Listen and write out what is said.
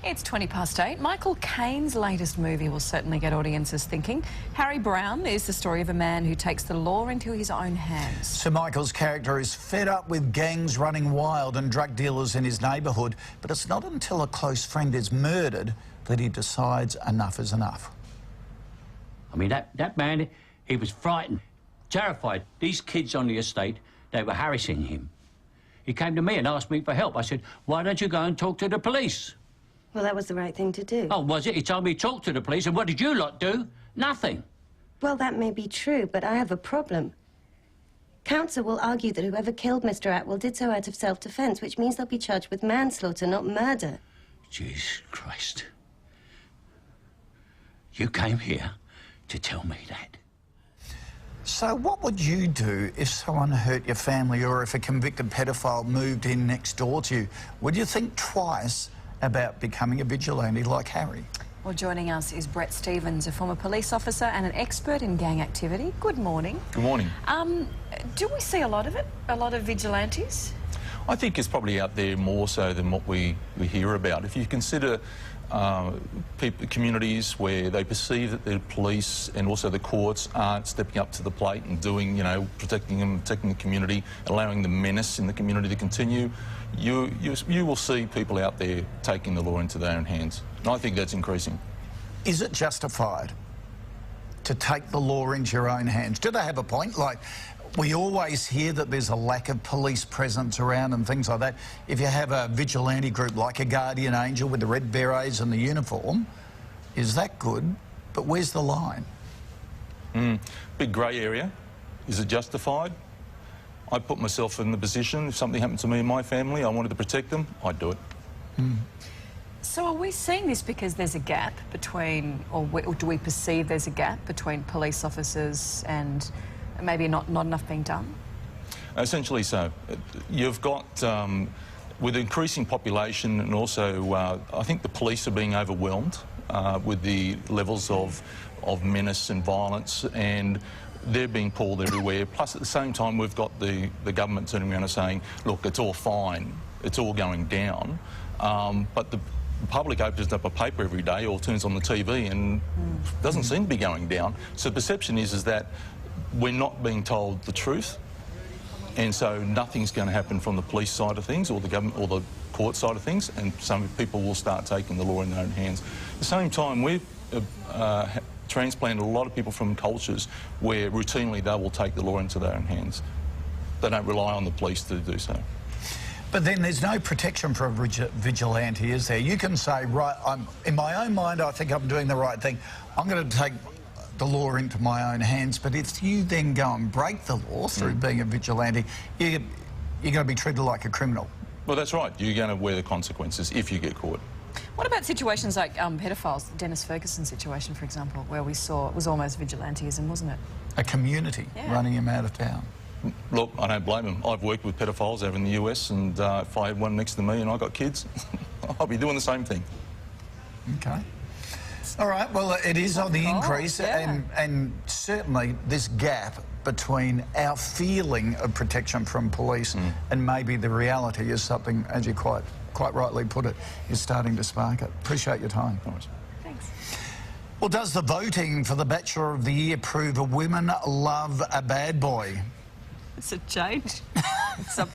It's 8:20. Michael Caine's latest movie will certainly get audiences thinking. Harry Brown is the story of a man who takes the law into his own hands. Sir Michael's character is fed up with gangs running wild and drug dealers in his neighbourhood, but it's not until a close friend is murdered that he decides enough is enough. I mean, that man, he was frightened, terrified. These kids on the estate, they were harassing him. He came to me and asked me for help. I said, why don't you go and talk to the police? Well, that was the right thing to do. Oh, was it? He told me to talk to the police, and what did you lot do? Nothing. Well, that may be true, but I have a problem. Counsel will argue that whoever killed Mr. Atwell did so out of self-defence, which means they'll be charged with manslaughter, not murder. Jesus Christ. You came here to tell me that. So what would you do if someone hurt your family or if a convicted pedophile moved in next door to you? Would you think twice about becoming a vigilante like Harry? Well, joining us is Brett Stevens, a former police officer and an expert in gang activity. Good morning. Good morning. Do we see a lot of it? A lot of vigilantes? I think it's probably out there more so than what we hear about. If you consider communities where they perceive that the police and also the courts aren't stepping up to the plate and doing, you know, protecting them, protecting the community, allowing the menace in the community to continue, you will see people out there taking the law into their own hands. And I think that's increasing. Is it justified to take the law into your own hands? Do they have a point? Like, we always hear that there's a lack of police presence around and things like that. If you have a vigilante group like a Guardian Angel with the red berets and the uniform, is that good? But where's the line? Big grey area. Is it justified? I put myself in the position, if something happened to me and my family, I wanted to protect them, I'd do it. So are we seeing this because there's a gap between, or do we perceive there's a gap between police officers and maybe not enough being done? Essentially so. You've got, with increasing population and also I think the police are being overwhelmed with the levels of menace and violence, and they're being pulled everywhere. Plus at the same time we've got the government turning around and saying, look, it's all fine, it's all going down, but the public opens up a paper every day or turns on the TV and doesn't seem to be going down. So the perception is that we're not being told the truth, and so nothing's going to happen from the police side of things or the government or the court side of things, and some people will start taking the law in their own hands. At the same time, we've transplanted a lot of people from cultures where routinely they will take the law into their own hands. They don't rely on the police to do so. But then there's no protection for a vigilante, is there? You can say, right, in my own mind, I think I'm doing the right thing. I'm going to take the law into my own hands. But if you then go and break the law through being a vigilante, you're going to be treated like a criminal. Well, that's right. You're going to wear the consequences if you get caught. What about situations like pedophiles, the Dennis Ferguson situation, for example, where we saw it was almost vigilantism, wasn't it? A community running him out of town. Look, I don't blame them. I've worked with pedophiles over in the US, and if I had one next to me and I got kids, I'll be doing the same thing. Okay. All right, well, it is on the increase, and certainly this gap between our feeling of protection from police and maybe the reality is something, as you quite rightly put it, is starting to spark it. Appreciate your time. Thanks. Well, does the voting for the Bachelor of the Year prove a women love a bad boy? It's a change. It's